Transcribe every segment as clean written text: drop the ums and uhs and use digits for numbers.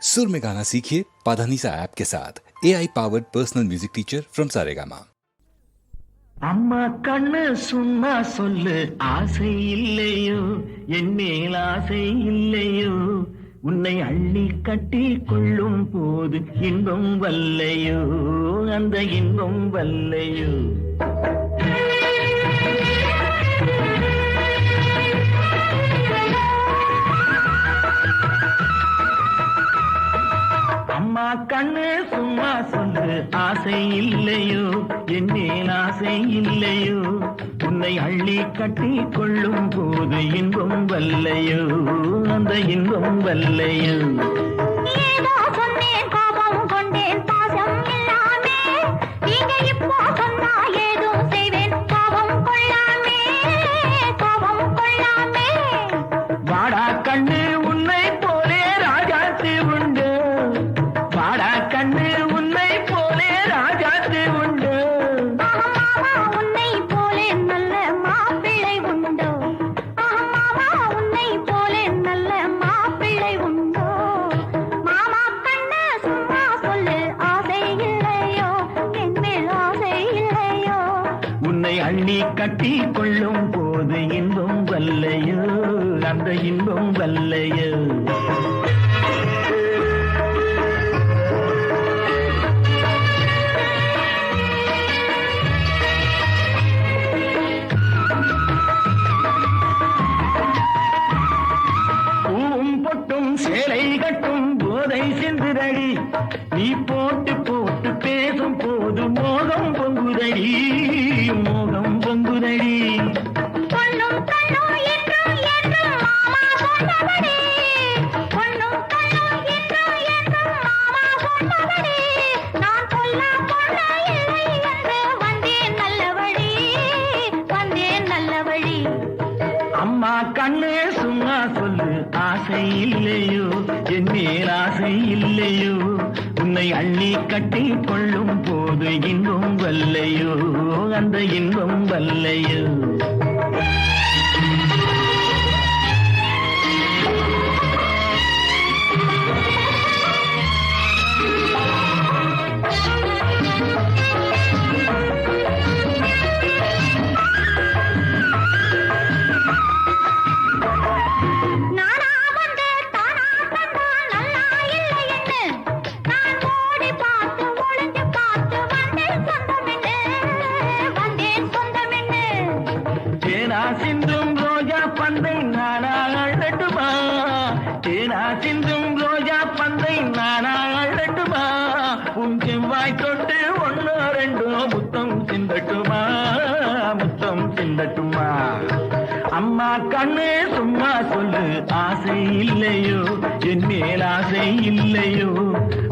सुर में गाना सीखिए पाधानीसा ऐप के साथ AI powered personal music teacher from Saregama. அம்மா கண்ணு சும்மா சொல்லு ஆசை இல்லையோ என் மேல் ஆசை இல்லையோ உன்னை அள்ளி கட்டி கொள்ளும் போது இன்பம் வல்லையோ அந்த இன்பம் வல்லையோ. அம்மா கண்ணு சும்மா சொல்லு ஆசை இல்லையோ என் மேல் ஆசை இல்லையோ உன்னை அள்ளி கட்டி கொள்ளும் போது இன்பம் வல்லையோ அந்த இன்பம் வல்லையோ. வாடா கண்ணு உன்னை போலே ராஜாத்து உண்டு, வாடா கண்ணு உன்னை போலே ராஜாத்து உண்டு, உன்னை போலே நல்ல மாப்பிள்ளை உண்டோ, உன்னை போலே நல்ல மாப்பிள்ளை உண்டோ. மாமா கண்ணு சும்மா சொல்லு ஆசை இல்லையோ என் மேல் ஆசை இல்லையோ உன்னை அள்ளி கட்டி கொள்ளும் போது இன்பம் வல்லையோ அந்த இன்பம் வல்லையோ. பூவும் பொட்டும் சேலை கட்டும் போதை சென்றுதடி, நீ போட்டு போட்டு பேசும் போது மோகம் பொங்குதடி மோகம் பொங்குதடி. பொண்ணும் கண்ணும் என்றும் என்றும் மாமா சொன்னபடி, பொண்ணும் கண்ணும் என்றும் என்றும் மாமா சொன்னபடி, நான் சொல்ல பொண்ணு இல்லை என்று வந்தேன் நல்ல வழி, வந்தேன் நல்ல வழி. அம்மா கண்ணே சும்மா சொல்லு ஆசை இல்லையோ என் மேல் ஆசை இல்லையோ உன்னை அள்ளி கட்டி கொள்ளும் போது இன்பம் வல்லையோ அந்த இன்பம் வல்லையோ. நானா வந்து தானா தந்தா நல்லா இல்லை என்று நான் ஓடி பார்த்து ஒளிஞ்சு பார்த்து வந்தேன் சொந்தமென்று, வந்தேன் சொந்தமென்று. தேனா சிந்தும் ரோஜா பந்தை நானா அழட்டுமா, தேனா சிந்தும் ரோஜா பந்தை நானா அழட்டுமா, உன் செவ்வாய் தொட்டு ஒன்னோ ரெண்டோ முத்தம் சிந்தட்டுமா முத்தம் சிந்தட்டுமா. அம்மா கண்ணு சும்மா சொல்லு ஆசை இல்லையோ என் மேல் ஆசை இல்லையோ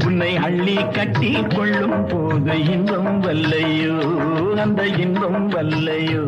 உன்னை அள்ளி கட்டி கொள்ளும் போது இன்பம் வல்லையோ அந்த இன்பம் வல்லையோ.